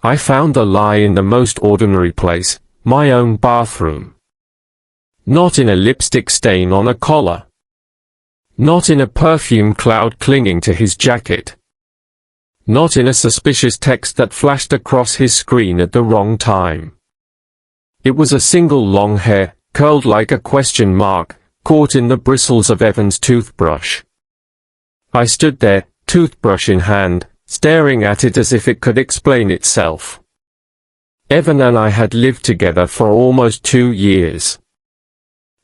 I found the lie in the most ordinary place, my own bathroom. Not in a lipstick stain on a collar. Not in a perfume cloud clinging to his jacket. Not in a suspicious text that flashed across his screen at the wrong time. It was a single long hair, curled like a question mark, caught in the bristles of Evan's toothbrush. I stood there, toothbrush in hand, staring at it as if it could explain itself. Evan and I had lived together for almost 2 years.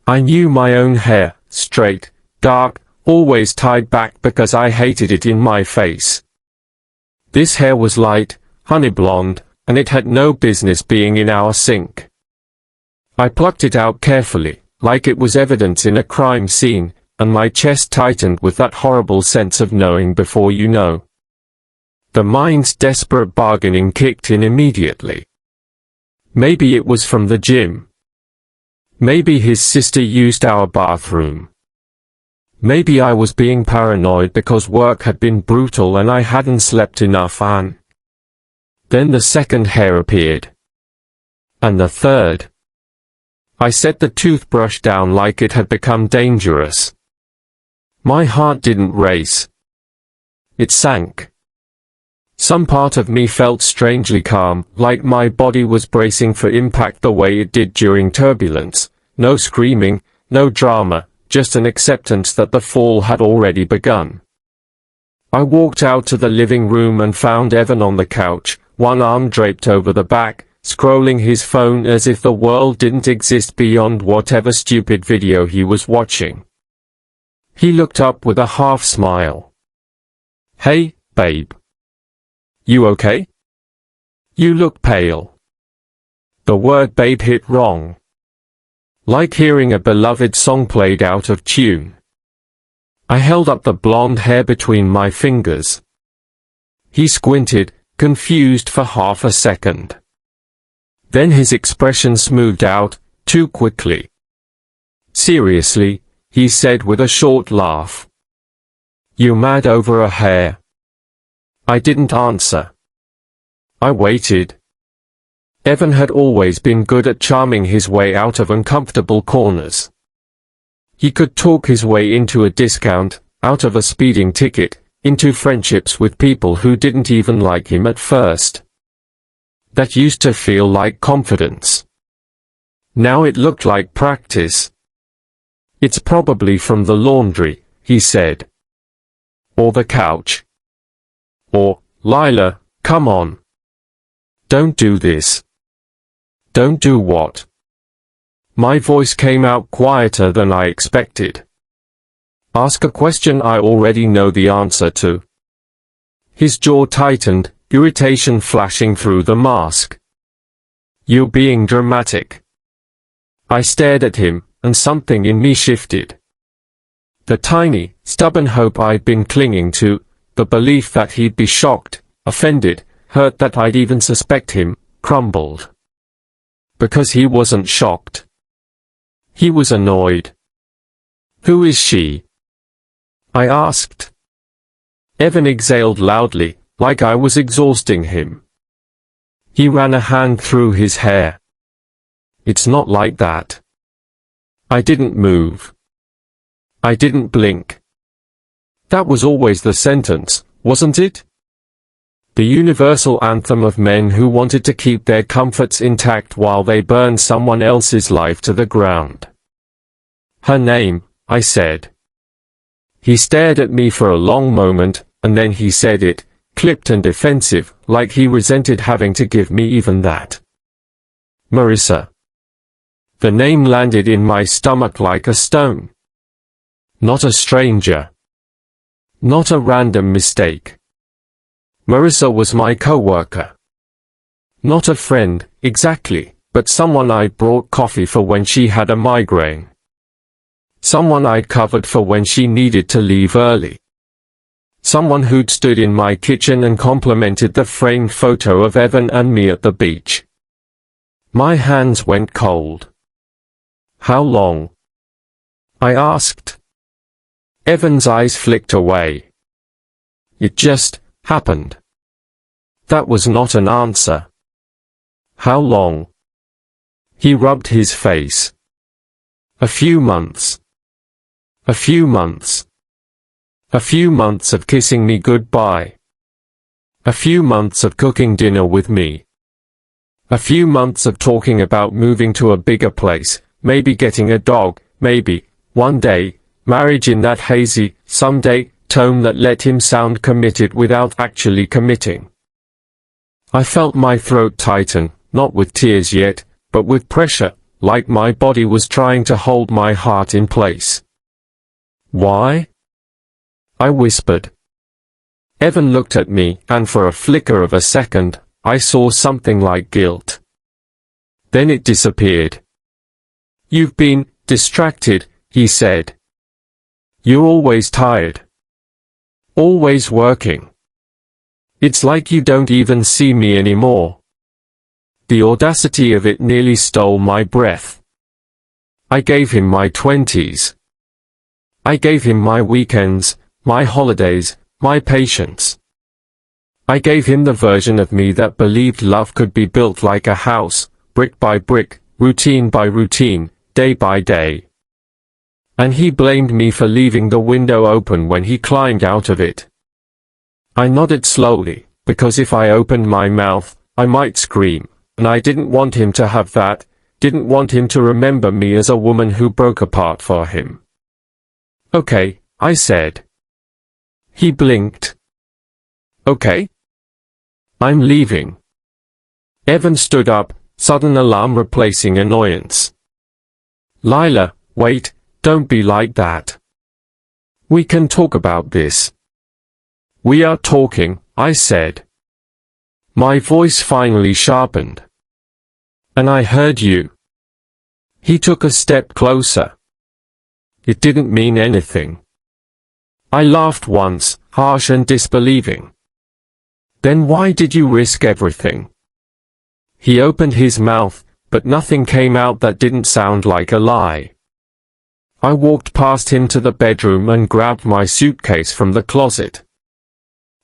I knew my own hair, straight, dark, always tied back because I hated it in my face. This hair was light, honey blonde, and it had no business being in our sink. I plucked it out carefully, like it was evidence in a crime scene, and my chest tightened with that horrible sense of knowing before you know. The mind's desperate bargaining kicked in immediately. Maybe it was from the gym. Maybe his sister used our bathroom. Maybe I was being paranoid because work had been brutal and I hadn't slept enough, and then the second hair appeared. And the third. I set the toothbrush down like it had become dangerous. My heart didn't race. It sank. Some part of me felt strangely calm, like my body was bracing for impact the way it did during turbulence. No screaming, no drama, just an acceptance that the fall had already begun. I walked out to the living room and found Evan on the couch, one arm draped over the back, scrolling his phone as if the world didn't exist beyond whatever stupid video he was watching. He looked up with a half smile. "Hey, babe. You okay? You look pale." The word babe hit wrong. Like hearing a beloved song played out of tune. I held up the blonde hair between my fingers. He squinted, confused for half a second. Then his expression smoothed out, too quickly. "Seriously," he said with a short laugh. "You mad over a hair?" I didn't answer. I waited. Evan had always been good at charming his way out of uncomfortable corners. He could talk his way into a discount, out of a speeding ticket, into friendships with people who didn't even like him at first. That used to feel like confidence. Now it looked like practice. "It's probably from the laundry," he said. "Or the couch. Or, Lila, come on. Don't do this." "Don't do what?" My voice came out quieter than I expected. "Ask a question I already know the answer to." His jaw tightened, irritation flashing through the mask. "You're being dramatic." I stared at him, and something in me shifted. The tiny, stubborn hope I'd been clinging to, the belief that he'd be shocked, offended, hurt that I'd even suspect him, crumbled. Because he wasn't shocked. He was annoyed. "Who is she?" I asked. Evan exhaled loudly, like I was exhausting him. He ran a hand through his hair. "It's not like that." I didn't move. I didn't blink. That was always the sentence, wasn't it? The universal anthem of men who wanted to keep their comforts intact while they burned someone else's life to the ground. "Her name," I said. He stared at me for a long moment, and then he said it, clipped and defensive, like he resented having to give me even that. "Marissa." The name landed in my stomach like a stone. Not a stranger. Not a random mistake. Marissa was my coworker. Not a friend, exactly, but someone I'd brought coffee for when she had a migraine. Someone I'd covered for when she needed to leave early. Someone who'd stood in my kitchen and complimented the framed photo of Evan and me at the beach. My hands went cold. "How long?" I asked. Evan's eyes flicked away. "It just happened." That was not an answer. How long? He rubbed his face. A few months. A few months. A few months of kissing me goodbye. A few months of cooking dinner with me. A few months of talking about moving to a bigger place, maybe getting a dog, maybe, one day, marriage in that hazy, someday, tone that let him sound committed without actually committing. I felt my throat tighten, not with tears yet, but with pressure, like my body was trying to hold my heart in place. Why? I whispered. Evan looked at me, and for a flicker of a second, I saw something like guilt. Then it disappeared. You've been distracted, he said. You're always tired. Always working. It's like you don't even see me anymore. The audacity of it nearly stole my breath. I gave him my 20s. I gave him my weekends, my holidays, my patience. I gave him the version of me that believed love could be built like a house, brick by brick, routine by routine, day by day. And he blamed me for leaving the window open when he climbed out of it. I nodded slowly, because if I opened my mouth, I might scream, and I didn't want him to have that, didn't want him to remember me as a woman who broke apart for him. Okay, I said. He blinked. Okay? I'm leaving. Evan stood up, sudden alarm replacing annoyance. Lila, wait, don't be like that. We can talk about this. We are talking, I said. My voice finally sharpened. And I heard you. He took a step closer. It didn't mean anything. I laughed once, harsh and disbelieving. Then why did you risk everything? He opened his mouth, but nothing came out that didn't sound like a lie. I walked past him to the bedroom and grabbed my suitcase from the closet.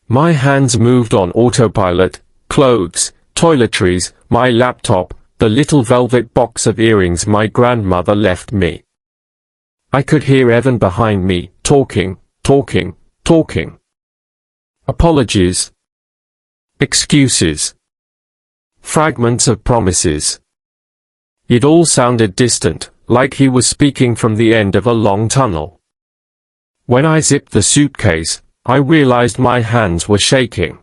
My hands moved on autopilot, clothes, toiletries, my laptop, the little velvet box of earrings my grandmother left me. I could hear Evan behind me, talking. Apologies. Excuses. Fragments of promises. It all sounded distant, like he was speaking from the end of a long tunnel. When I zipped the suitcase, I realized my hands were shaking.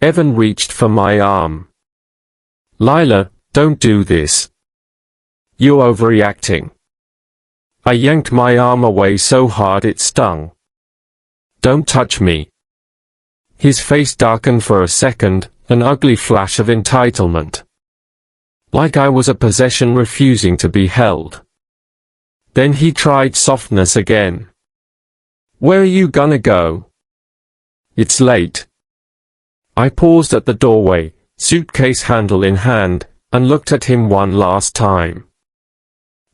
Evan reached for my arm. Lila, don't do this. You're overreacting. I yanked my arm away so hard it stung. Don't touch me. His face darkened for a second, an ugly flash of entitlement. Like I was a possession refusing to be held. Then he tried softness again. Where are you gonna go? It's late. I paused at the doorway, suitcase handle in hand, and looked at him one last time.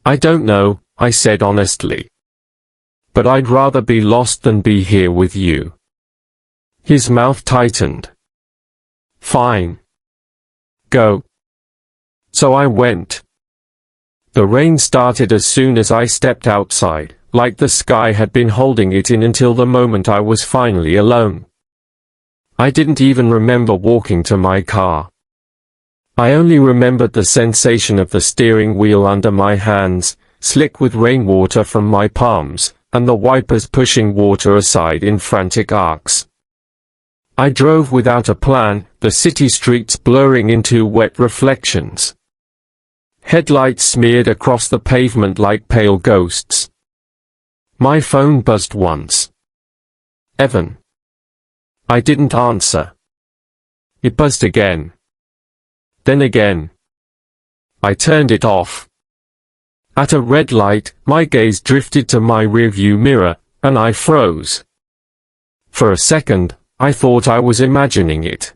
I don't know, I said honestly. But I'd rather be lost than be here with you. His mouth tightened. Fine. Go. So I went. The rain started as soon as I stepped outside, like the sky had been holding it in until the moment I was finally alone. I didn't even remember walking to my car. I only remembered the sensation of the steering wheel under my hands, slick with rainwater from my palms, and the wipers pushing water aside in frantic arcs. I drove without a plan, the city streets blurring into wet reflections. Headlights smeared across the pavement like pale ghosts. My phone buzzed once. Evan. I didn't answer. It buzzed again. Then again. I turned it off. At a red light, my gaze drifted to my rearview mirror, and I froze. For a second, I thought I was imagining it.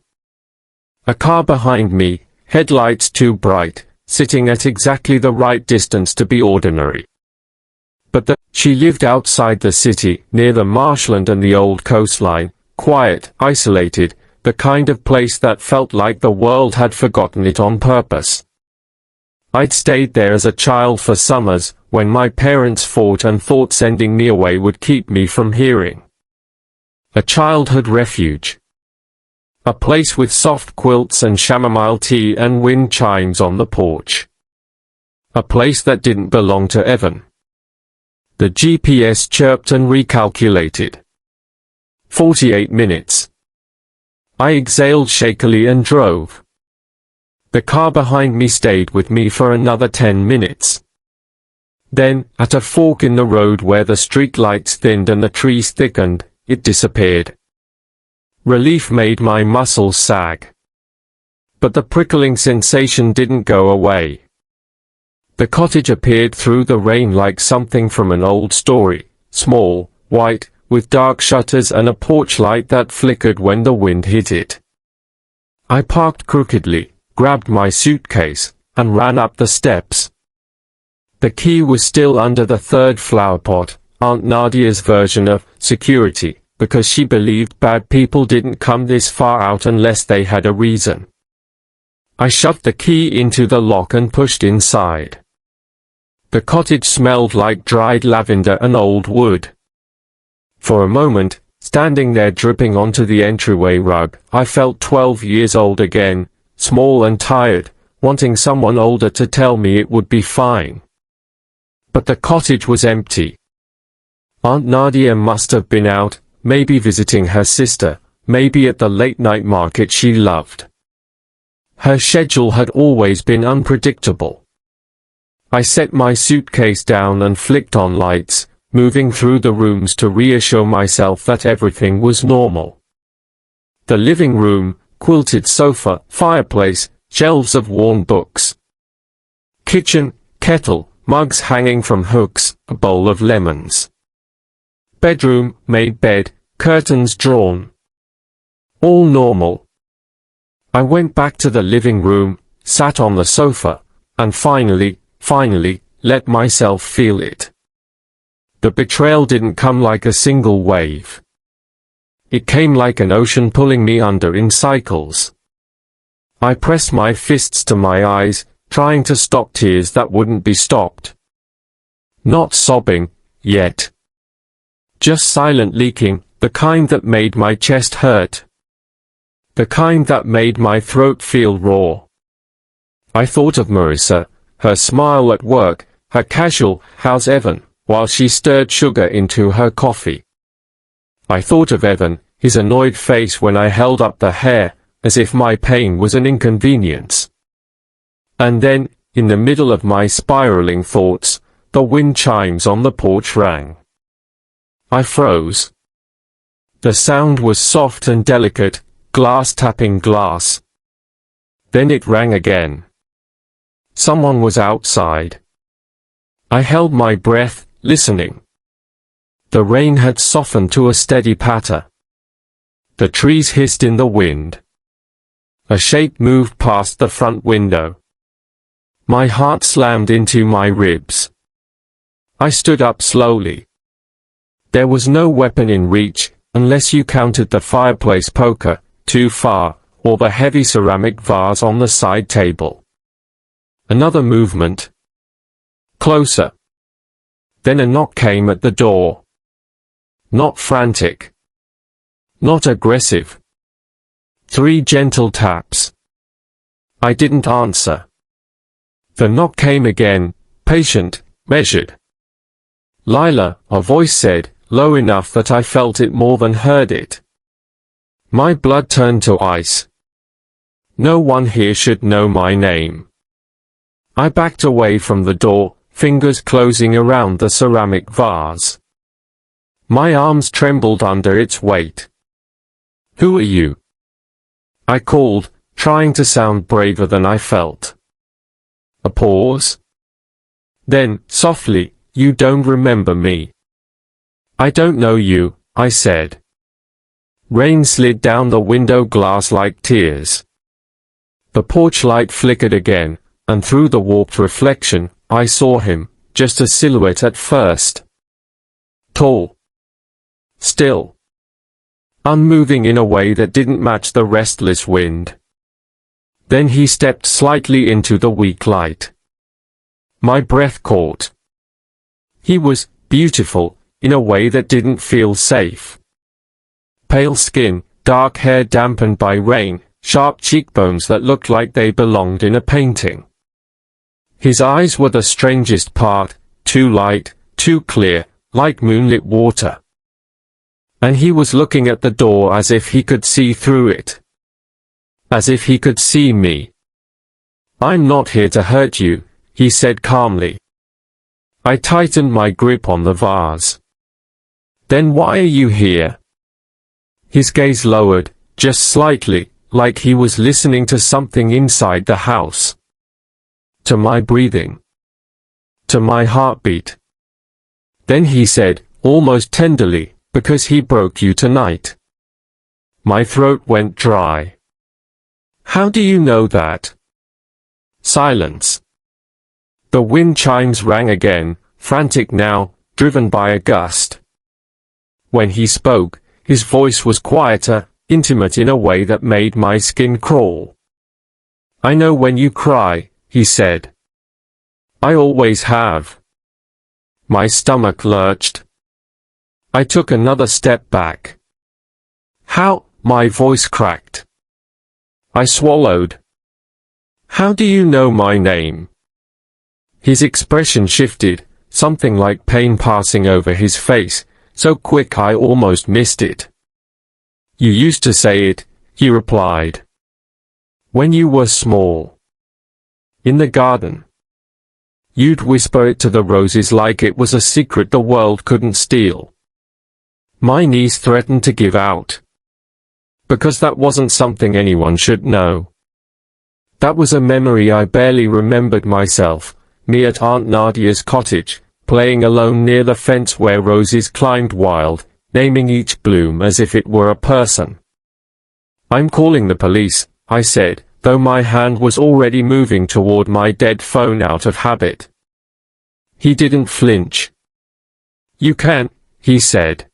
A car behind me, headlights too bright, sitting at exactly the right distance to be ordinary. But she lived outside the city, near the marshland and the old coastline, quiet, isolated, the kind of place that felt like the world had forgotten it on purpose. I'd stayed there as a child for summers, when my parents fought and thought sending me away would keep me from hearing. A childhood refuge. A place with soft quilts and chamomile tea and wind chimes on the porch. A place that didn't belong to Evan. The GPS chirped and recalculated. 48 minutes. I exhaled shakily and drove. The car behind me stayed with me for another 10 minutes. Then, at a fork in the road where the street lights thinned and the trees thickened, it disappeared. Relief made my muscles sag. But the prickling sensation didn't go away. The cottage appeared through the rain like something from an old story, small, white, with dark shutters and a porch light that flickered when the wind hit it. I parked crookedly, grabbed my suitcase, and ran up the steps. The key was still under the third flower pot, Aunt Nadia's version of security, because she believed bad people didn't come this far out unless they had a reason. I shoved the key into the lock and pushed inside. The cottage smelled like dried lavender and old wood. For a moment, standing there dripping onto the entryway rug, I felt 12 years old again, small and tired, wanting someone older to tell me it would be fine. But the cottage was empty. Aunt Nadia must have been out, maybe visiting her sister, maybe at the late-night market she loved. Her schedule had always been unpredictable. I set my suitcase down and flicked on lights, moving through the rooms to reassure myself that everything was normal. The living room, quilted sofa, fireplace, shelves of worn books. Kitchen, kettle, mugs hanging from hooks, a bowl of lemons. Bedroom, made bed, curtains drawn. All normal. I went back to the living room, sat on the sofa, and finally, let myself feel it. The betrayal didn't come like a single wave. It came like an ocean pulling me under in cycles. I pressed my fists to my eyes, trying to stop tears that wouldn't be stopped. Not sobbing, yet. Just silent leaking, the kind that made my chest hurt. The kind that made my throat feel raw. I thought of Marissa, her smile at work, her casual, "How's Evan?" while she stirred sugar into her coffee. I thought of Evan, his annoyed face when I held up the hair, as if my pain was an inconvenience. And then, in the middle of my spiraling thoughts, the wind chimes on the porch rang. I froze. The sound was soft and delicate, glass tapping glass. Then it rang again. Someone was outside. I held my breath, listening. The rain had softened to a steady patter. The trees hissed in the wind. A shape moved past the front window. My heart slammed into my ribs. I stood up slowly. There was no weapon in reach, unless you counted the fireplace poker, too far, or the heavy ceramic vase on the side table. Another movement. Closer. Then a knock came at the door. Not frantic. Not aggressive. 3 gentle taps. I didn't answer. The knock came again, patient, measured. "Lila," a voice said, low enough that I felt it more than heard it. My blood turned to ice. No one here should know my name. I backed away from the door, fingers closing around the ceramic vase. My arms trembled under its weight. "Who are you?" I called, trying to sound braver than I felt. A pause. Then, softly, "You don't remember me." "I don't know you," I said. Rain slid down the window glass like tears. The porch light flickered again, and through the warped reflection, I saw him, just a silhouette at first. Tall. Still. unmoving in a way that didn't match the restless wind. Then he stepped slightly into the weak light. My breath caught. He was beautiful, in a way that didn't feel safe. Pale skin, dark hair dampened by rain, sharp cheekbones that looked like they belonged in a painting. His eyes were the strangest part, too light, too clear, like moonlit water. And he was looking at the door as if he could see through it. As if he could see me. "I'm not here to hurt you," he said calmly. I tightened my grip on the vase. "Then why are you here?" His gaze lowered, just slightly, like he was listening to something inside the house. To my breathing. To my heartbeat. Then he said, almost tenderly, "Because he broke you tonight." My throat went dry. "How do you know that?" Silence. The wind chimes rang again, frantic now, driven by a gust. When he spoke, his voice was quieter, intimate in a way that made my skin crawl. "I know when you cry," he said. "I always have." My stomach lurched. I took another step back. "How?" My voice cracked. I swallowed. "How do you know my name?" His expression shifted, something like pain passing over his face, so quick I almost missed it. "You used to say it," he replied. "When you were small. In the garden. You'd whisper it to the roses like it was a secret the world couldn't steal." My knees threatened to give out. Because that wasn't something anyone should know. That was a memory I barely remembered myself, me at Aunt Nadia's cottage, playing alone near the fence where roses climbed wild, naming each bloom as if it were a person. "I'm calling the police," I said, though my hand was already moving toward my dead phone out of habit. He didn't flinch. "You can," he said.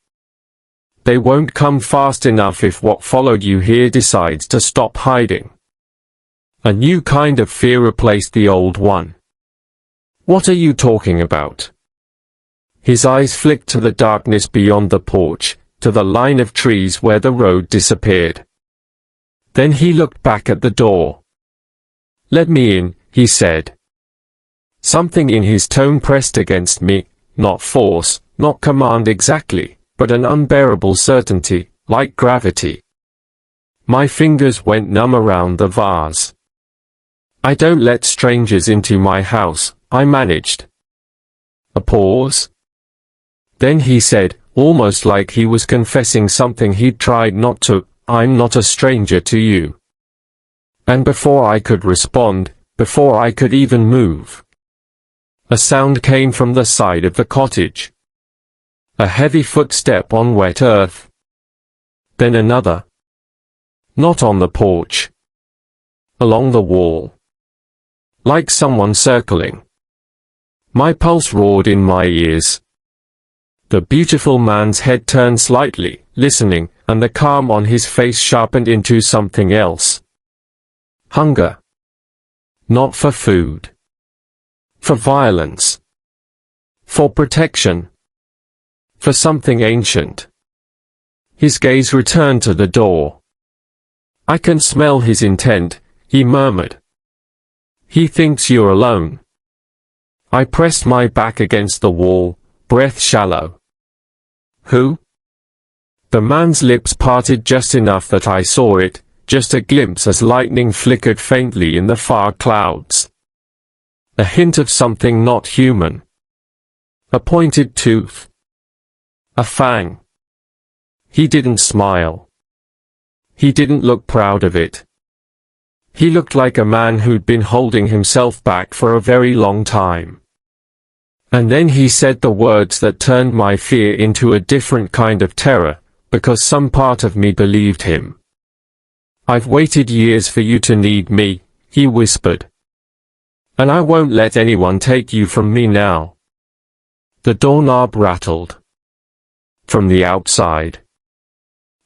"They won't come fast enough if what followed you here decides to stop hiding." A new kind of fear replaced the old one. "What are you talking about?" His eyes flicked to the darkness beyond the porch, to the line of trees where the road disappeared. Then he looked back at the door. "Let me in," he said. Something in his tone pressed against me, not force, not command exactly, but an unbearable certainty, like gravity. My fingers went numb around the vase. "I don't let strangers into my house," I managed. A pause. Then he said, almost like he was confessing something he'd tried not to, "I'm not a stranger to you." And before I could respond, before I could even move, a sound came from the side of the cottage. A heavy footstep on wet earth. Then another. Not on the porch. Along the wall. Like someone circling. My pulse roared in my ears. The beautiful man's head turned slightly, listening, and the calm on his face sharpened into something else. Hunger. Not for food. For violence. For protection. For something ancient. His gaze returned to the door. "I can smell his intent," he murmured. "He thinks you're alone." I pressed my back against the wall, breath shallow. "Who?" The man's lips parted just enough that I saw it, just a glimpse as lightning flickered faintly in the far clouds. A hint of something not human. A pointed tooth. A fang. He didn't smile. He didn't look proud of it. He looked like a man who'd been holding himself back for a very long time. And then he said the words that turned my fear into a different kind of terror, because some part of me believed him. "I've waited years for you to need me," he whispered. "And I won't let anyone take you from me now." The doorknob rattled. From the outside.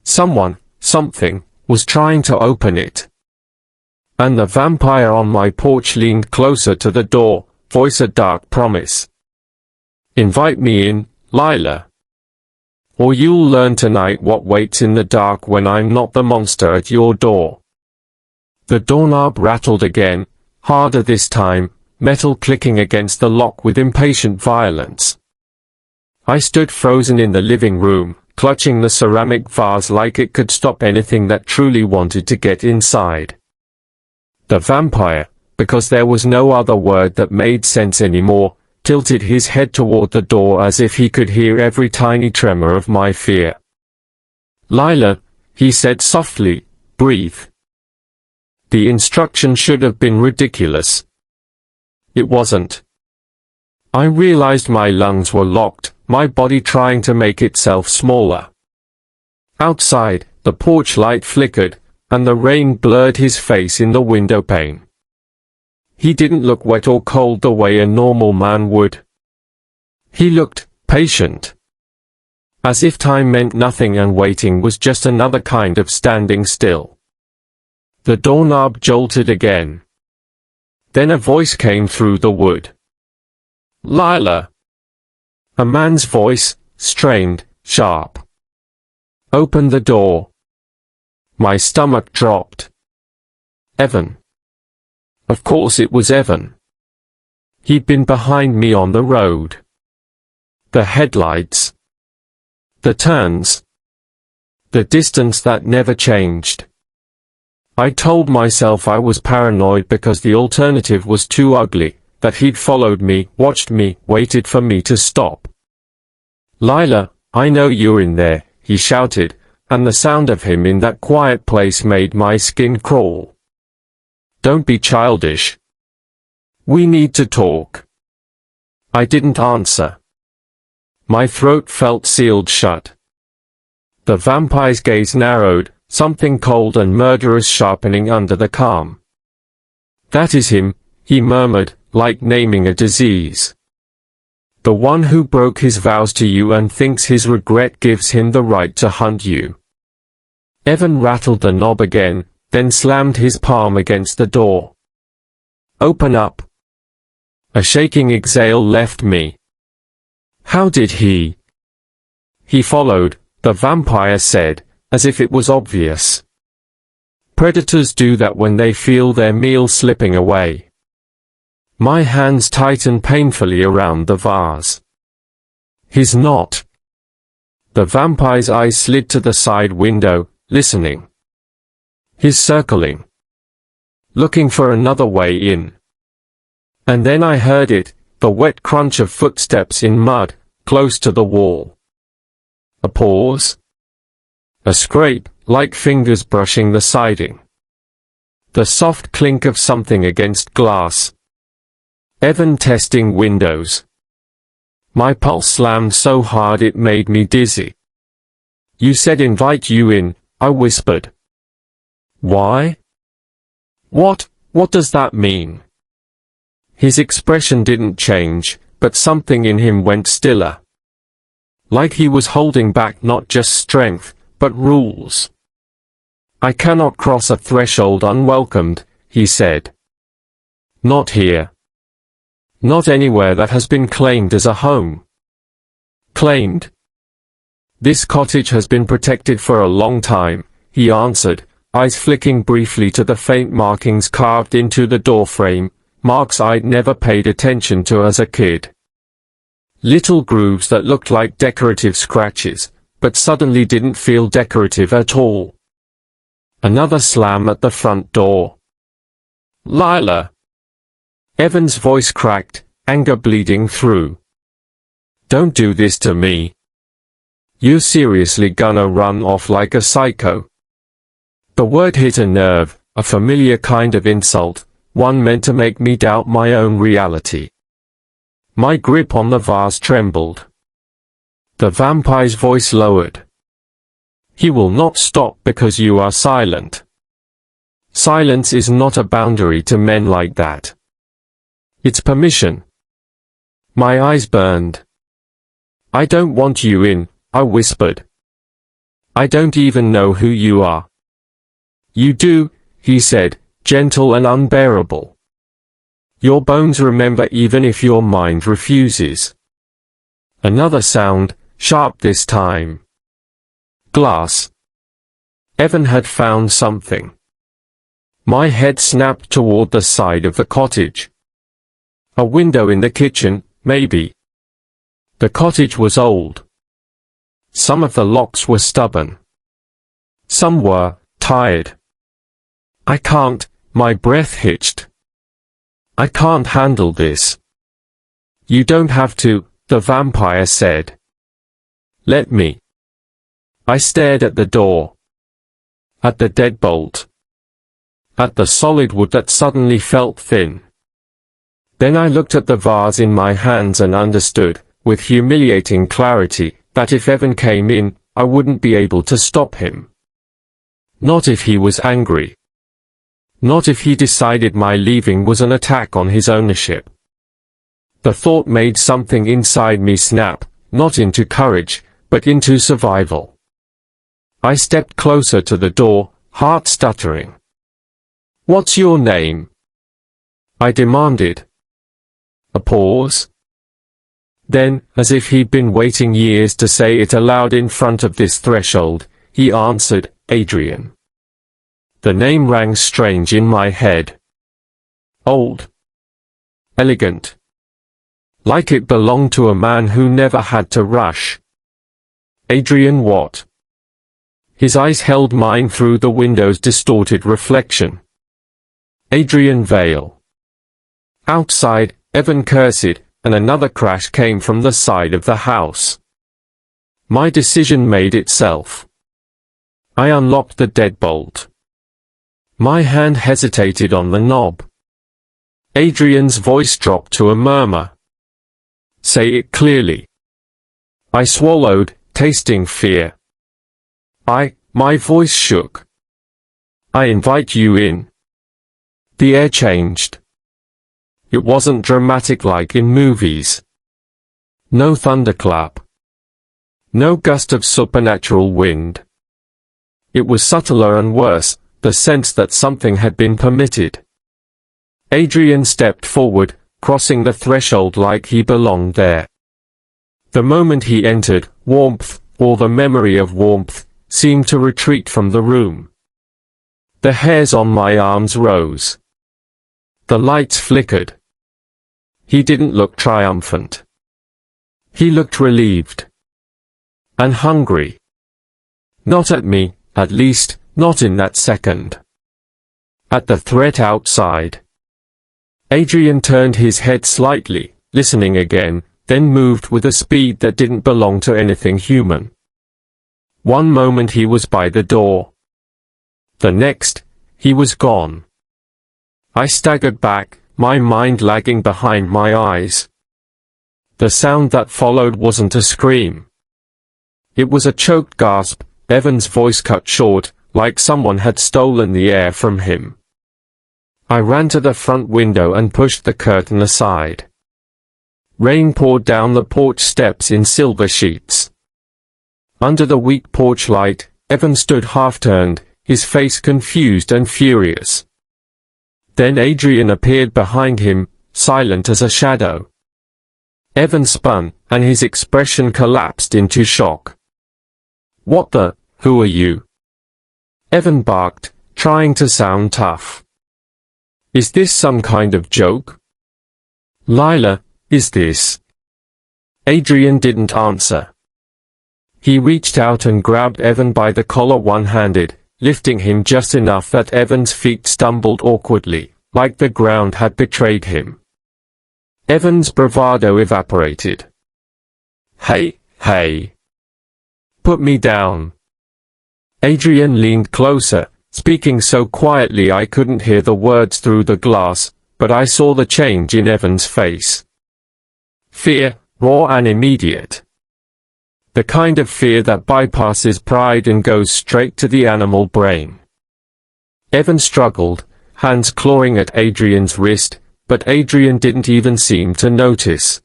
Something, was trying to open it. And the vampire on my porch leaned closer to the door, voice a dark promise. Invite me in, Lila. Or you'll learn tonight what waits in the dark when I'm not the monster at your door. The doorknob rattled again, harder this time, metal clicking against the lock with impatient violence. I stood frozen in the living room, clutching the ceramic vase like it could stop anything that truly wanted to get inside. The vampire, because there was no other word that made sense anymore, tilted his head toward the door as if he could hear every tiny tremor of my fear. Lila, he said softly, breathe. The instruction should have been ridiculous. It wasn't. I realized my lungs were locked, my body trying to make itself smaller. Outside, the porch light flickered, and the rain blurred his face in the window pane. He didn't look wet or cold the way a normal man would. He looked patient. As if time meant nothing and waiting was just another kind of standing still. The doorknob jolted again. Then a voice came through the wood. Lila. A man's voice, strained, sharp. Open the door. My stomach dropped. Evan. Of course it was Evan. He'd been behind me on the road. The headlights. The turns. The distance that never changed. I told myself I was paranoid because the alternative was too ugly, that he'd followed me, watched me, waited for me to stop. Lila, I know you're in there, he shouted, and the sound of him in that quiet place made my skin crawl. Don't be childish. We need to talk. I didn't answer. My throat felt sealed shut. The vampire's gaze narrowed, something cold and murderous sharpening under the calm. That is him, he murmured, like naming a disease. The one who broke his vows to you and thinks his regret gives him the right to hunt you. Evan rattled the knob again, then slammed his palm against the door. Open up. A shaking exhale left me. How did he? He followed, the vampire said, as if it was obvious. Predators do that when they feel their meal slipping away. My hands tightened painfully around the vase. He's not. The vampire's eyes slid to the side window, listening. He's circling. Looking for another way in. And then I heard it, the wet crunch of footsteps in mud, close to the wall. A pause. A scrape, like fingers brushing the siding. The soft clink of something against glass. Evan testing windows. My pulse slammed so hard it made me dizzy. You said invite you in, I whispered. Why? What does that mean? His expression didn't change, but something in him went stiller. Like he was holding back not just strength, but rules. I cannot cross a threshold unwelcomed, he said. Not here. Not anywhere that has been claimed as a home. Claimed? This cottage has been protected for a long time, he answered, eyes flicking briefly to the faint markings carved into the doorframe, marks I'd never paid attention to as a kid. Little grooves that looked like decorative scratches, but suddenly didn't feel decorative at all. Another slam at the front door. Lila. Evan's voice cracked, anger bleeding through. Don't do this to me. You seriously gonna run off like a psycho? The word hit a nerve, a familiar kind of insult, one meant to make me doubt my own reality. My grip on the vase trembled. The vampire's voice lowered. He will not stop because you are silent. Silence is not a boundary to men like that. It's permission. My eyes burned. I don't want you in, I whispered. I don't even know who you are." "You do," he said, gentle and unbearable. "Your bones remember even if your mind refuses." Another sound, sharp this time. Glass. Evan had found something. My head snapped toward the side of the cottage. A window in the kitchen, maybe. The cottage was old. Some of the locks were stubborn. Some were tired. "I can't," my breath hitched. "I can't handle this." "You don't have to," the vampire said. "Let me." I stared at the door. At the deadbolt. At the solid wood that suddenly felt thin. Then I looked at the vase in my hands and understood, with humiliating clarity, that if Evan came in, I wouldn't be able to stop him. Not if he was angry. Not if he decided my leaving was an attack on his ownership. The thought made something inside me snap, not into courage, but into survival. I stepped closer to the door, heart stuttering. "What's your name?" I demanded. A pause. Then, as if he'd been waiting years to say it aloud in front of this threshold, he answered, "Adrian." The name rang strange in my head. Old. Elegant. Like it belonged to a man who never had to rush. Adrian what? His eyes held mine through the window's distorted reflection. Adrian Vale. Outside, Evan cursed, and another crash came from the side of the house. My decision made itself. I unlocked the deadbolt. My hand hesitated on the knob. Adrian's voice dropped to a murmur. "Say it clearly." I swallowed, tasting fear. My voice shook. "I invite you in." The air changed. It wasn't dramatic like in movies. No thunderclap. No gust of supernatural wind. It was subtler and worse, the sense that something had been permitted. Adrian stepped forward, crossing the threshold like he belonged there. The moment he entered, warmth, or the memory of warmth, seemed to retreat from the room. The hairs on my arms rose. The lights flickered. He didn't look triumphant. He looked relieved. And hungry. Not at me, at least, not in that second. At the threat outside. Adrian turned his head slightly, listening again, then moved with a speed that didn't belong to anything human. One moment he was by the door. The next, he was gone. I staggered back, my mind lagging behind my eyes. The sound that followed wasn't a scream. It was a choked gasp, Evan's voice cut short, like someone had stolen the air from him. I ran to the front window and pushed the curtain aside. Rain poured down the porch steps in silver sheets. Under the weak porch light, Evan stood half-turned, his face confused and furious. Then Adrian appeared behind him, silent as a shadow. Evan spun, and his expression collapsed into shock. "What the? Who are you?" Evan barked, trying to sound tough. "Is this some kind of joke? Lila, is this?" Adrian didn't answer. He reached out and grabbed Evan by the collar one-handed, lifting him just enough that Evan's feet stumbled awkwardly, like the ground had betrayed him. Evan's bravado evaporated. Hey. Put me down." Adrian leaned closer, speaking so quietly I couldn't hear the words through the glass, but I saw the change in Evan's face. Fear, raw and immediate. The kind of fear that bypasses pride and goes straight to the animal brain. Evan struggled, hands clawing at Adrian's wrist, but Adrian didn't even seem to notice.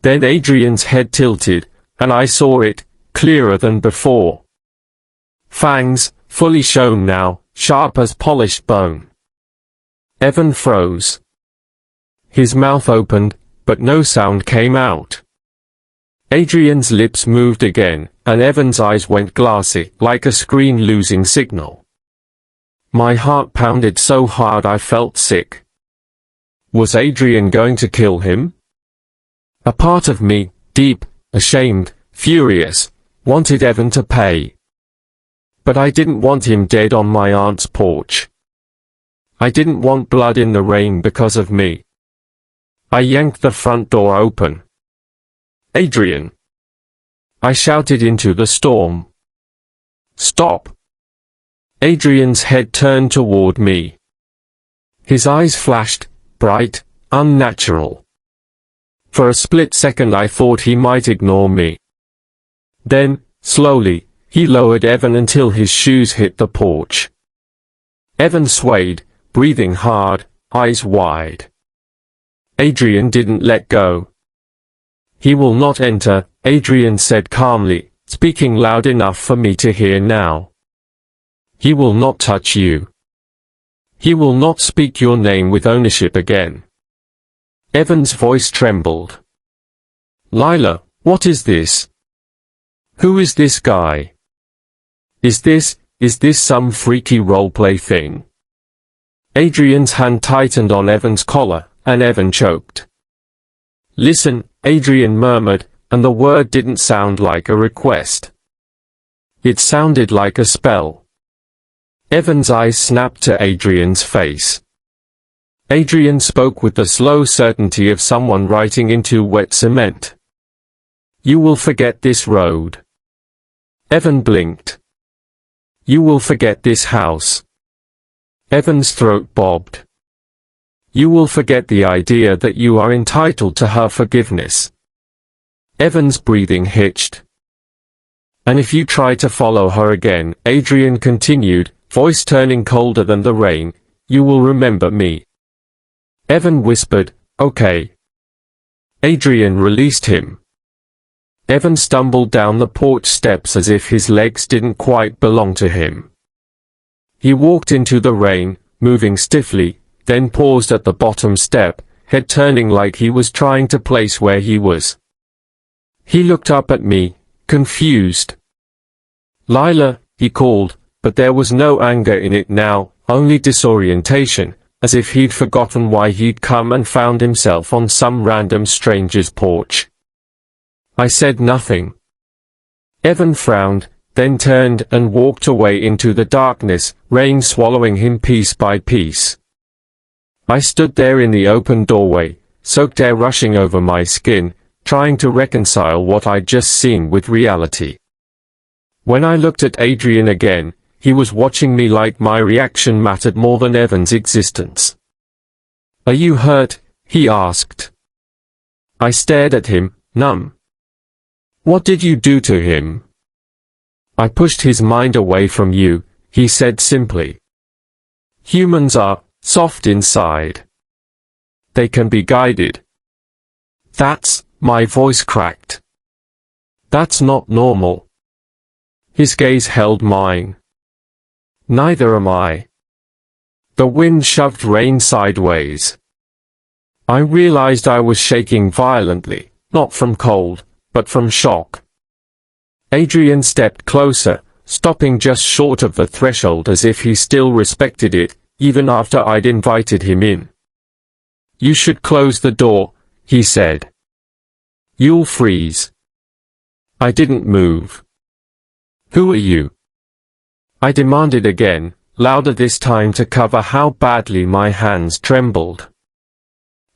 Then Adrian's head tilted, and I saw it, clearer than before. Fangs, fully shown now, sharp as polished bone. Evan froze. His mouth opened, but no sound came out. Adrian's lips moved again, and Evan's eyes went glassy, like a screen losing signal. My heart pounded so hard I felt sick. Was Adrian going to kill him? A part of me, deep, ashamed, furious, wanted Evan to pay. But I didn't want him dead on my aunt's porch. I didn't want blood in the rain because of me. I yanked the front door open. Adrian! I shouted into the storm. Stop! Adrian's head turned toward me. His eyes flashed, bright, unnatural. For a split second I thought he might ignore me. Then, slowly, he lowered Evan until his shoes hit the porch. Evan swayed, breathing hard, eyes wide. Adrian didn't let go. He will not enter, Adrian said calmly, speaking loud enough for me to hear now. He will not touch you. He will not speak your name with ownership again. Evan's voice trembled. Lila, what is this? Who is this guy? Is this some freaky roleplay thing? Adrian's hand tightened on Evan's collar, and Evan choked. Listen, Adrian murmured, and the word didn't sound like a request. It sounded like a spell. Evan's eyes snapped to Adrian's face. Adrian spoke with the slow certainty of someone writing into wet cement. You will forget this road. Evan blinked. You will forget this house. Evan's throat bobbed. You will forget the idea that you are entitled to her forgiveness. Evan's breathing hitched. And if you try to follow her again, Adrian continued, voice turning colder than the rain, you will remember me. Evan whispered, okay. Adrian released him. Evan stumbled down the porch steps as if his legs didn't quite belong to him. He walked into the rain, moving stiffly, then paused at the bottom step, head turning like he was trying to place where he was. He looked up at me, confused. Lila, he called, but there was no anger in it now, only disorientation, as if he'd forgotten why he'd come and found himself on some random stranger's porch. I said nothing. Evan frowned, then turned and walked away into the darkness, rain swallowing him piece by piece. I stood there in the open doorway, soaked air rushing over my skin, trying to reconcile what I'd just seen with reality. When I looked at Adrian again, he was watching me like my reaction mattered more than Evan's existence. Are you hurt? He asked. I stared at him, numb. What did you do to him? I pushed his mind away from you, he said simply. Humans are soft inside. They can be guided. My voice cracked. That's not normal. His gaze held mine. Neither am I. The wind shoved rain sideways. I realized I was shaking violently, not from cold, but from shock. Adrian stepped closer, stopping just short of the threshold as if he still respected it, even after I'd invited him in. You should close the door, he said. You'll freeze. I didn't move. Who are you? I demanded again, louder this time to cover how badly my hands trembled.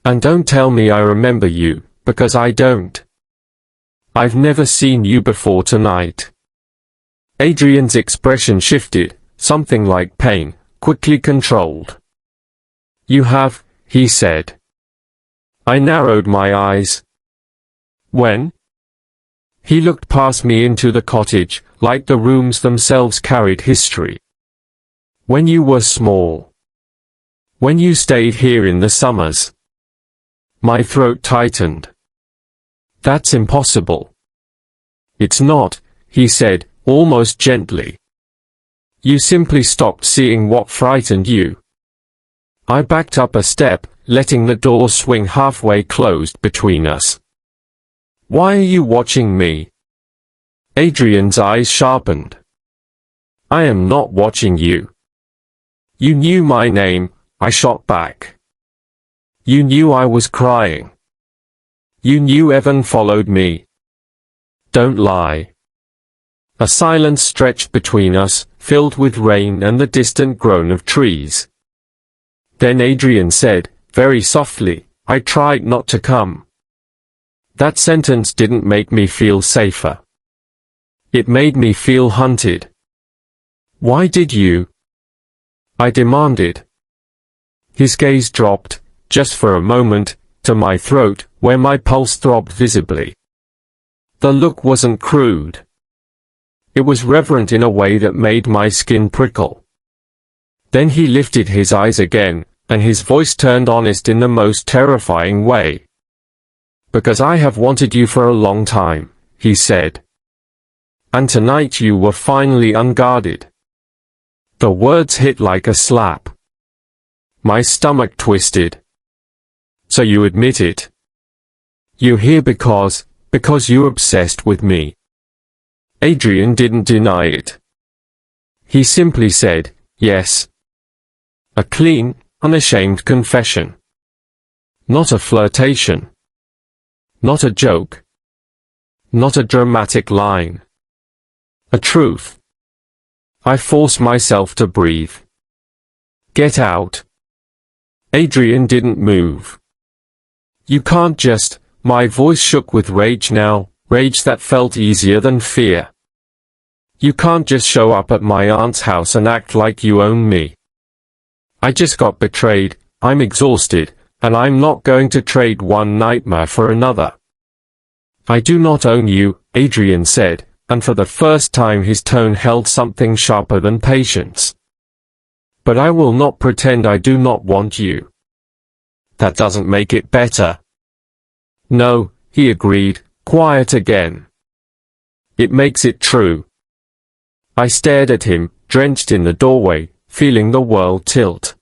And don't tell me I remember you, because I don't. I've never seen you before tonight. Adrian's expression shifted, something like pain, quickly controlled. You have, he said. I narrowed my eyes. When? He looked past me into the cottage, like the rooms themselves carried history. When you were small. When you stayed here in the summers. My throat tightened. That's impossible. It's not, he said, almost gently. You simply stopped seeing what frightened you. I backed up a step, letting the door swing halfway closed between us. Why are you watching me? Adrian's eyes sharpened. I am not watching you. You knew my name, I shot back. You knew I was crying. You knew Evan followed me. Don't lie. A silence stretched between us, filled with rain and the distant groan of trees. Then Adrian said, very softly, I tried not to come. That sentence didn't make me feel safer. It made me feel hunted. Why did you? I demanded. His gaze dropped, just for a moment, to my throat, where my pulse throbbed visibly. The look wasn't crude. It was reverent in a way that made my skin prickle. Then he lifted his eyes again, and his voice turned honest in the most terrifying way. Because I have wanted you for a long time, he said. And tonight you were finally unguarded. The words hit like a slap. My stomach twisted. So you admit it. You're here because you're obsessed with me. Adrian didn't deny it. He simply said, yes. A clean, unashamed confession. Not a flirtation. Not a joke. Not a dramatic line. A truth. I forced myself to breathe. Get out. Adrian didn't move. You can't just. My voice shook with rage now, rage that felt easier than fear. You can't just show up at my aunt's house and act like you own me. I just got betrayed, I'm exhausted, and I'm not going to trade one nightmare for another. I do not own you, Adrian said, and for the first time his tone held something sharper than patience. But I will not pretend I do not want you. That doesn't make it better. No, he agreed, quiet again. It makes it true. I stared at him, drenched in the doorway, feeling the world tilt.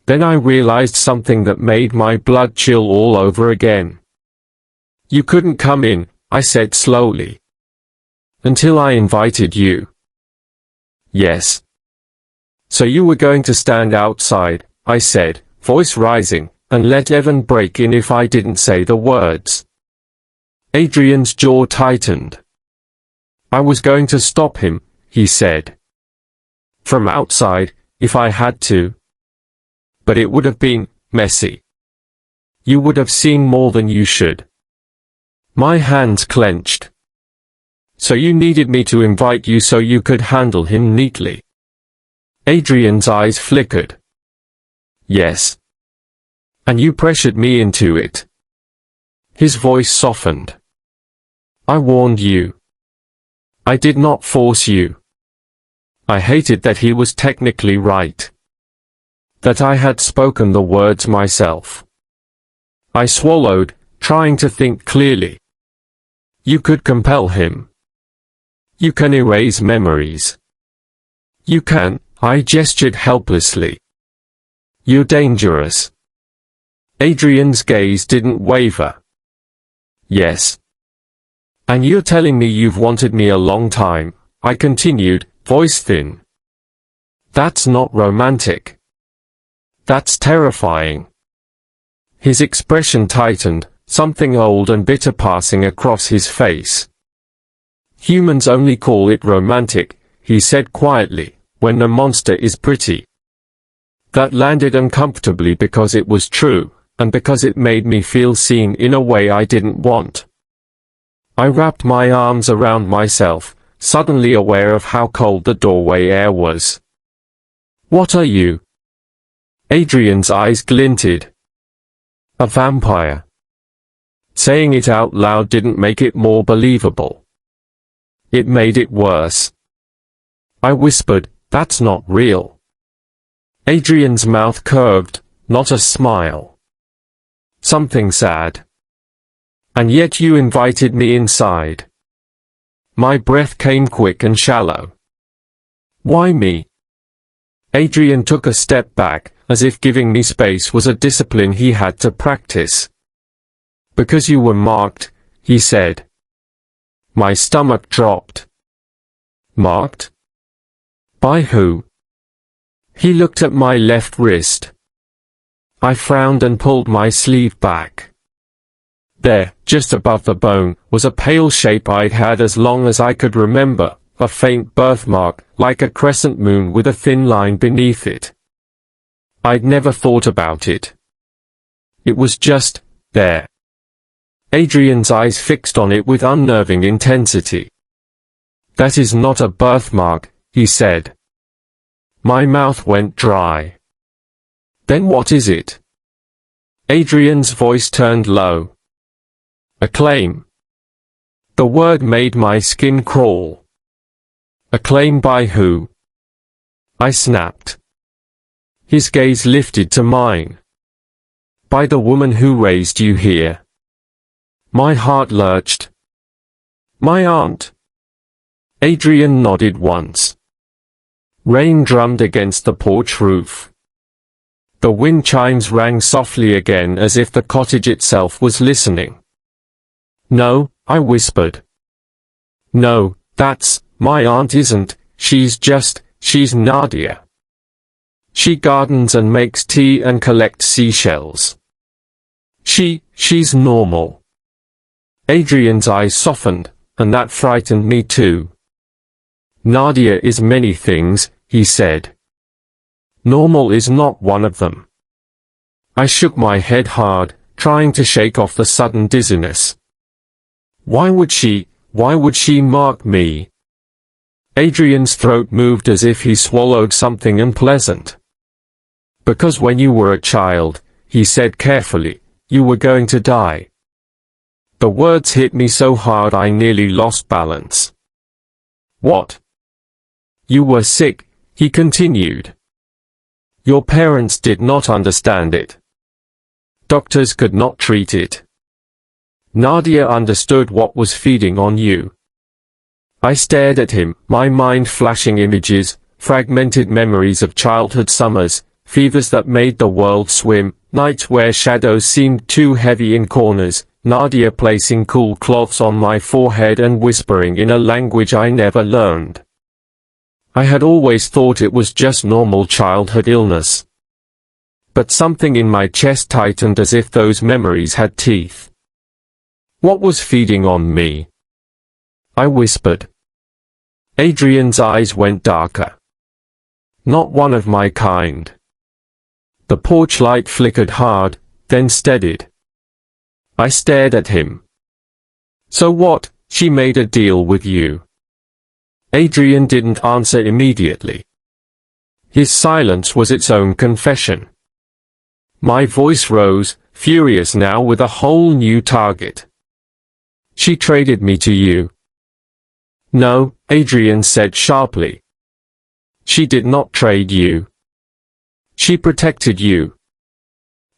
Then I realized something that made my blood chill all over again. You couldn't come in, I said slowly. Until I invited you. Yes. So you were going to stand outside, I said, voice rising, and let Evan break in if I didn't say the words. Adrian's jaw tightened. I was going to stop him, he said. From outside, if I had to. But it would have been messy. You would have seen more than you should. My hands clenched. So you needed me to invite you so you could handle him neatly. Adrian's eyes flickered. Yes. And you pressured me into it. His voice softened. I warned you. I did not force you. I hated that he was technically right. That I had spoken the words myself. I swallowed, trying to think clearly. You could compel him. You can erase memories. You can, I gestured helplessly. You're dangerous. Adrian's gaze didn't waver. Yes. And you're telling me you've wanted me a long time, I continued, voice thin. That's not romantic. That's terrifying. His expression tightened, something old and bitter passing across his face. Humans only call it romantic, he said quietly, when the monster is pretty. That landed uncomfortably because it was true, and because it made me feel seen in a way I didn't want. I wrapped my arms around myself, suddenly aware of how cold the doorway air was. What are you? Adrian's eyes glinted. A vampire. Saying it out loud didn't make it more believable. It made it worse. I whispered, that's not real. Adrian's mouth curved, not a smile. Something sad. And yet you invited me inside. My breath came quick and shallow. Why me? Adrian took a step back, as if giving me space was a discipline he had to practice. Because you were marked, he said. My stomach dropped. Marked? By who? He looked at my left wrist. I frowned and pulled my sleeve back. There, just above the bone, was a pale shape I'd had as long as I could remember, a faint birthmark, like a crescent moon with a thin line beneath it. I'd never thought about it. It was just there. Adrian's eyes fixed on it with unnerving intensity. That is not a birthmark, he said. My mouth went dry. Then what is it? Adrian's voice turned low. A claim. The word made my skin crawl. A claim by who? I snapped. His gaze lifted to mine. By the woman who raised you here. My heart lurched. My aunt. Adrian nodded once. Rain drummed against the porch roof. The wind chimes rang softly again as if the cottage itself was listening. No, I whispered. No, my aunt isn't, she's Nadia. She gardens and makes tea and collects seashells. She's normal. Adrian's eyes softened, and that frightened me too. Nadia is many things, he said. Normal is not one of them. I shook my head hard, trying to shake off the sudden dizziness. Why would she mark me? Adrian's throat moved as if he swallowed something unpleasant. Because when you were a child, he said carefully, you were going to die. The words hit me so hard I nearly lost balance. What? You were sick, he continued. Your parents did not understand it. Doctors could not treat it. Nadia understood what was feeding on you. I stared at him, my mind flashing images, fragmented memories of childhood summers, fevers that made the world swim, nights where shadows seemed too heavy in corners, Nadia placing cool cloths on my forehead and whispering in a language I never learned. I had always thought it was just normal childhood illness. But something in my chest tightened as if those memories had teeth. What was feeding on me? I whispered. Adrian's eyes went darker. Not one of my kind. The porch light flickered hard, then steadied. I stared at him. So what? She made a deal with you. Adrian didn't answer immediately. His silence was its own confession. My voice rose, furious now with a whole new target. She traded me to you. No, Adrian said sharply. She did not trade you. She protected you.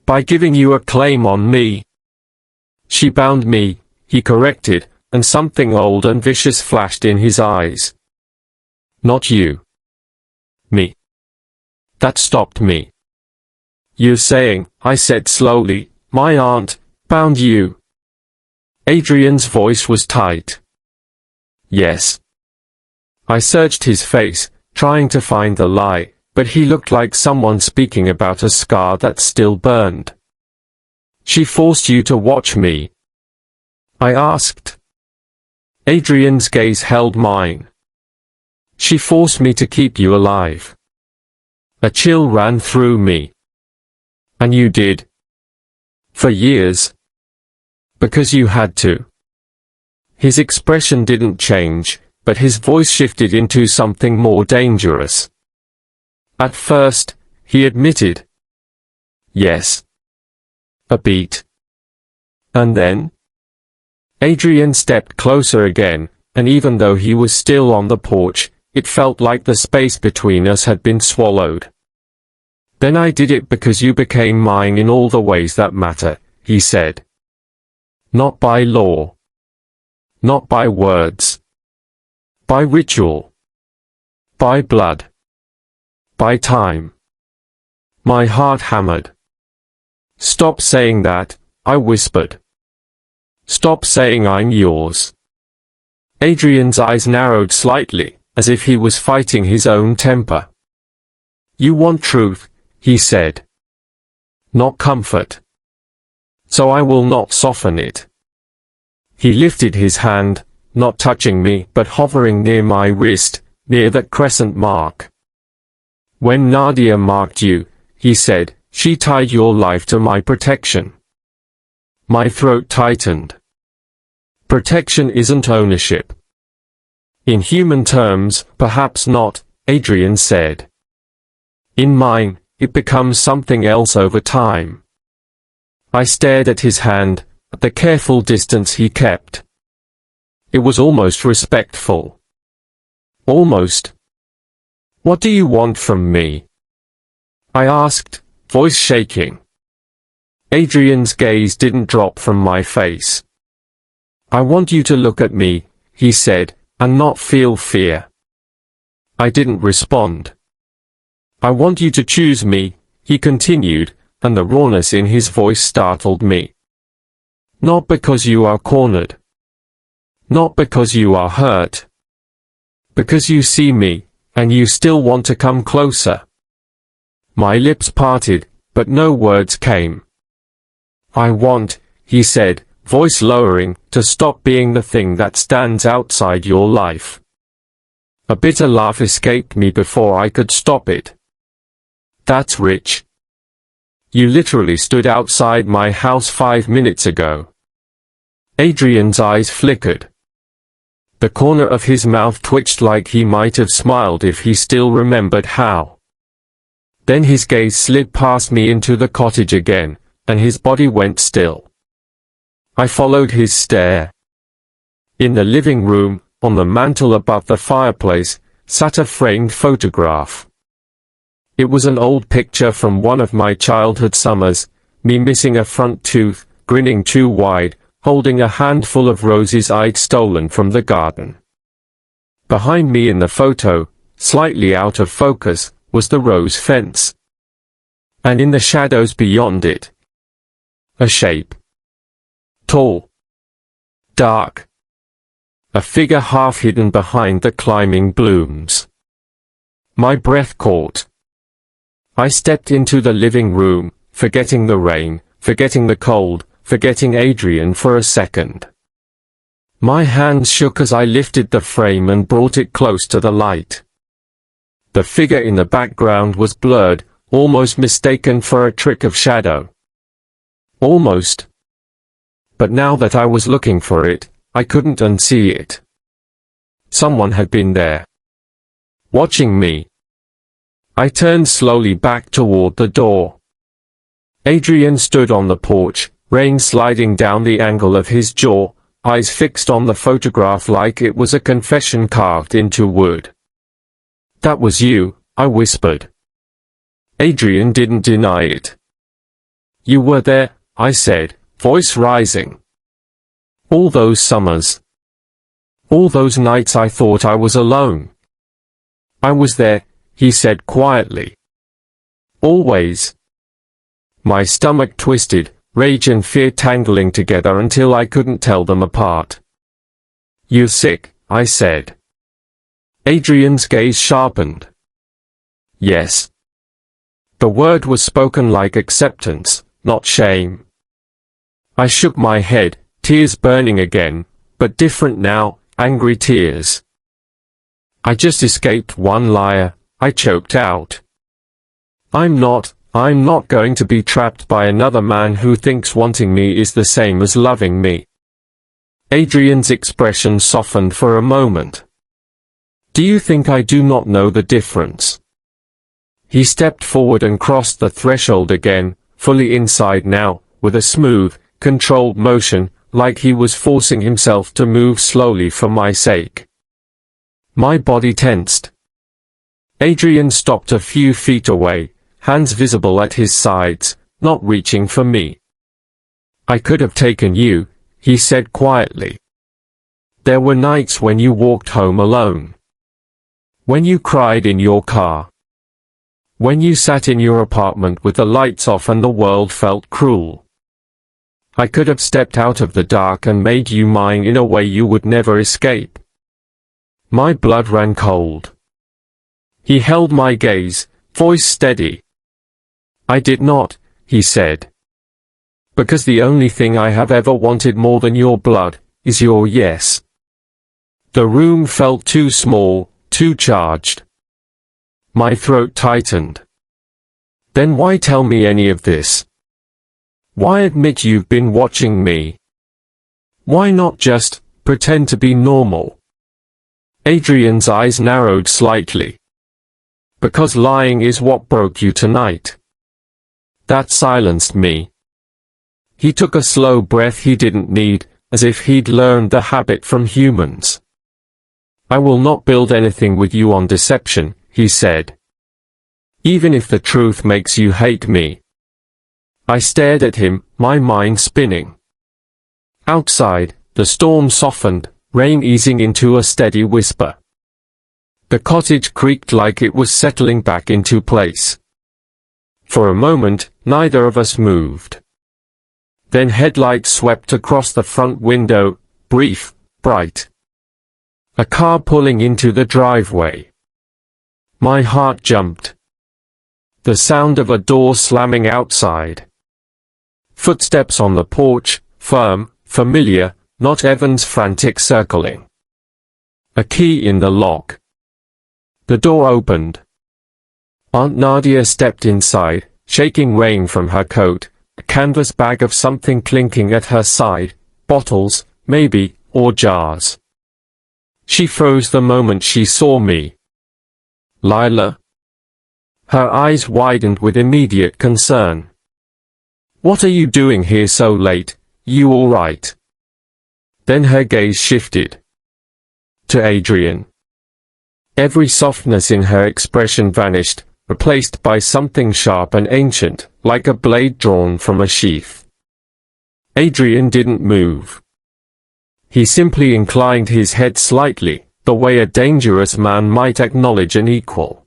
By giving you a claim on me. She bound me, he corrected, and something old and vicious flashed in his eyes. Not you. Me. That stopped me. You're saying, I said slowly, my aunt bound you. Adrian's voice was tight. Yes. I searched his face, trying to find the lie, but he looked like someone speaking about a scar that still burned. She forced you to watch me? I asked. Adrian's gaze held mine. She forced me to keep you alive. A chill ran through me. And you did. For years. Because you had to. His expression didn't change, but his voice shifted into something more dangerous. At first, he admitted. Yes. A beat. And then? Adrian stepped closer again, and even though he was still on the porch, it felt like the space between us had been swallowed. Then I did it because you became mine in all the ways that matter, he said. Not by law. Not by words. By ritual. By blood. By time. My heart hammered. Stop saying that, I whispered. Stop saying I'm yours. Adrian's eyes narrowed slightly, as if he was fighting his own temper. You want truth, he said. Not comfort. So I will not soften it. He lifted his hand, not touching me but hovering near my wrist, near that crescent mark. When Nadia marked you, he said, she tied your life to my protection. My throat tightened. Protection isn't ownership. In human terms, perhaps not, Adrian said. In mine, it becomes something else over time. I stared at his hand, at the careful distance he kept. It was almost respectful. Almost. What do you want from me? I asked, voice shaking. Adrian's gaze didn't drop from my face. I want you to look at me, he said, and not feel fear. I didn't respond. I want you to choose me, he continued, and the rawness in his voice startled me. Not because you are cornered. Not because you are hurt. Because you see me, and you still want to come closer. My lips parted, but no words came. I want, he said, voice lowering, to stop being the thing that stands outside your life. A bitter laugh escaped me before I could stop it. That's rich. You literally stood outside my house 5 minutes ago. Adrian's eyes flickered. The corner of his mouth twitched like he might have smiled if he still remembered how. Then his gaze slid past me into the cottage again, and his body went still. I followed his stare. In the living room, on the mantel above the fireplace, sat a framed photograph. It was an old picture from one of my childhood summers, me missing a front tooth, grinning too wide, holding a handful of roses I'd stolen from the garden. Behind me in the photo, slightly out of focus, was the rose fence. And in the shadows beyond it, a shape. Tall. Dark. A figure half hidden behind the climbing blooms. My breath caught. I stepped into the living room, forgetting the rain, forgetting the cold, forgetting Adrian for a second. My hands shook as I lifted the frame and brought it close to the light. The figure in the background was blurred, almost mistaken for a trick of shadow. Almost. But now that I was looking for it, I couldn't unsee it. Someone had been there. Watching me. I turned slowly back toward the door. Adrian stood on the porch, rain sliding down the angle of his jaw, eyes fixed on the photograph like it was a confession carved into wood. That was you, I whispered. Adrian didn't deny it. You were there, I said, voice rising. All those summers. All those nights I thought I was alone. I was there, he said quietly. Always. My stomach twisted, rage and fear tangling together until I couldn't tell them apart. You're sick, I said. Adrian's gaze sharpened. Yes. The word was spoken like acceptance, not shame. I shook my head, tears burning again, but different now, angry tears. I just escaped one liar, I choked out. I'm not going to be trapped by another man who thinks wanting me is the same as loving me. Adrian's expression softened for a moment. Do you think I do not know the difference? He stepped forward and crossed the threshold again, fully inside now, with a smooth, controlled motion, like he was forcing himself to move slowly for my sake. My body tensed. Adrian stopped a few feet away, hands visible at his sides, not reaching for me. I could have taken you, he said quietly. There were nights when you walked home alone. When you cried in your car. When you sat in your apartment with the lights off and the world felt cruel. I could have stepped out of the dark and made you mine in a way you would never escape. My blood ran cold. He held my gaze, voice steady. I did not, he said. Because the only thing I have ever wanted more than your blood is your yes. The room felt too small, too charged. My throat tightened. Then why tell me any of this? Why admit you've been watching me? Why not just pretend to be normal? Adrian's eyes narrowed slightly. Because lying is what broke you tonight. That silenced me. He took a slow breath he didn't need, as if he'd learned the habit from humans. I will not build anything with you on deception, he said. Even if the truth makes you hate me. I stared at him, my mind spinning. Outside, the storm softened, rain easing into a steady whisper. The cottage creaked like it was settling back into place. For a moment, neither of us moved. Then headlights swept across the front window, brief, bright. A car pulling into the driveway. My heart jumped. The sound of a door slamming outside. Footsteps on the porch, firm, familiar, not Evan's frantic circling. A key in the lock. The door opened. Aunt Nadia stepped inside, shaking rain from her coat, a canvas bag of something clinking at her side, bottles, maybe, or jars. She froze the moment she saw me. Lila? Her eyes widened with immediate concern. What are you doing here so late? You all right? Then her gaze shifted. To Adrian. Every softness in her expression vanished, replaced by something sharp and ancient, like a blade drawn from a sheath. Adrian didn't move. He simply inclined his head slightly, the way a dangerous man might acknowledge an equal.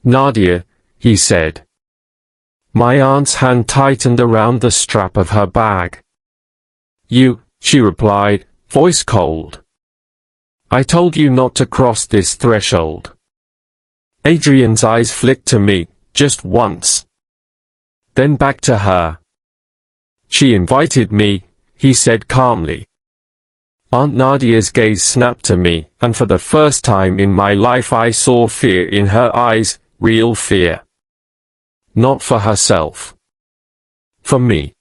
Nadia, he said. My aunt's hand tightened around the strap of her bag. You, she replied, voice cold. I told you not to cross this threshold. Adrian's eyes flicked to me, just once. Then back to her. She invited me, he said calmly. Aunt Nadia's gaze snapped to me, and for the first time in my life I saw fear in her eyes, real fear. Not for herself. For me.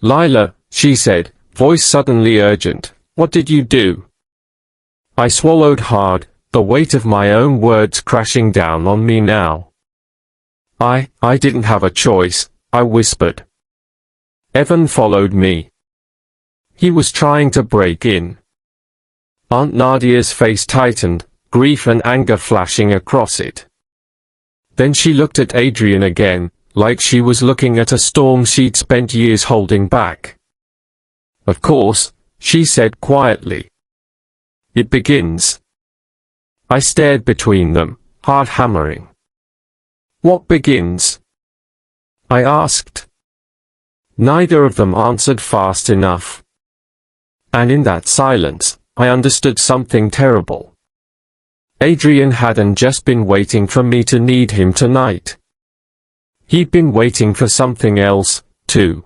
Lila, she said, voice suddenly urgent, what did you do? I swallowed hard, the weight of my own words crashing down on me now. I didn't have a choice, I whispered. Evan followed me. He was trying to break in. Aunt Nadia's face tightened, grief and anger flashing across it. Then she looked at Adrian again, like she was looking at a storm she'd spent years holding back. Of course, she said quietly. It begins. I stared between them, heart hammering. What begins? I asked. Neither of them answered fast enough. And in that silence, I understood something terrible. Adrian hadn't just been waiting for me to need him tonight. He'd been waiting for something else, too.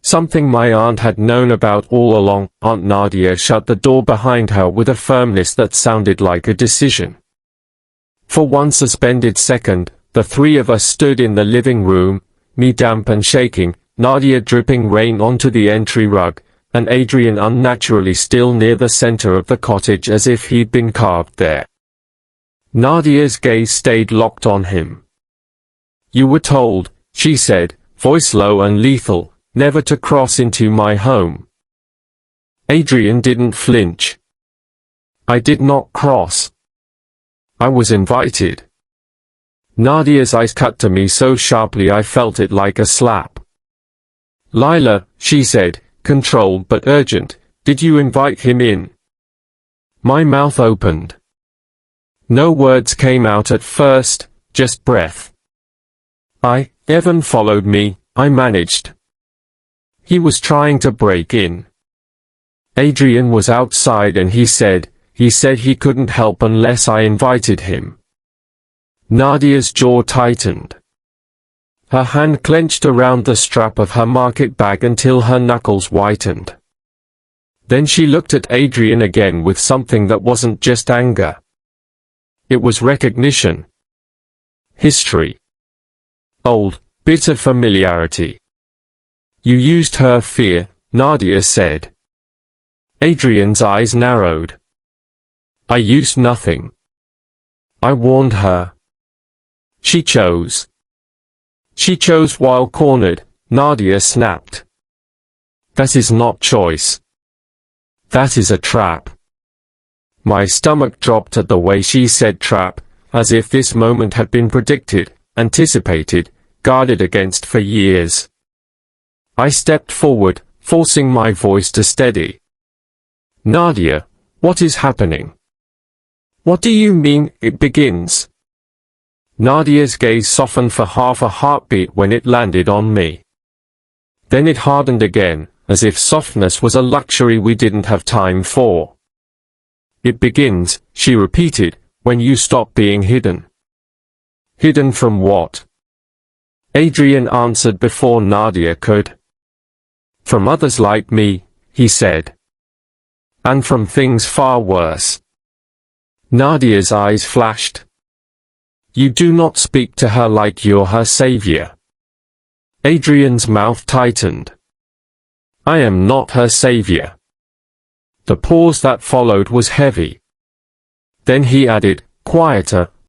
Something my aunt had known about all along. Aunt Nadia shut the door behind her with a firmness that sounded like a decision. For one suspended second, the three of us stood in the living room, me damp and shaking, Nadia dripping rain onto the entry rug, and Adrian unnaturally still near the center of the cottage as if he'd been carved there. Nadia's gaze stayed locked on him. You were told, she said, voice low and lethal, never to cross into my home. Adrian didn't flinch. I did not cross. I was invited. Nadia's eyes cut to me so sharply I felt it like a slap. Lila, she said, controlled but urgent, did you invite him in? My mouth opened. No words came out at first, just breath. Evan followed me, I managed. He was trying to break in. Adrian was outside and he said he couldn't help unless I invited him. Nadia's jaw tightened. Her hand clenched around the strap of her market bag until her knuckles whitened. Then she looked at Adrian again with something that wasn't just anger. It was recognition. History. Old, bitter familiarity. You used her fear, Nadia said. Adrian's eyes narrowed. I used nothing. I warned her. She chose. She chose while cornered, Nadia snapped. That is not choice. That is a trap. My stomach dropped at the way she said trap, as if this moment had been predicted, anticipated, guarded against for years. I stepped forward, forcing my voice to steady. Nadia, what is happening? What do you mean, it begins? Nadia's gaze softened for half a heartbeat when it landed on me. Then it hardened again, as if softness was a luxury we didn't have time for. It begins, she repeated, when you stop being hidden. Hidden from what? Adrian answered before Nadia could. From others like me, he said. And from things far worse. Nadia's eyes flashed. You do not speak to her like you're her savior. Adrian's mouth tightened. I am not her savior. The pause that followed was heavy. Then he added, quieter,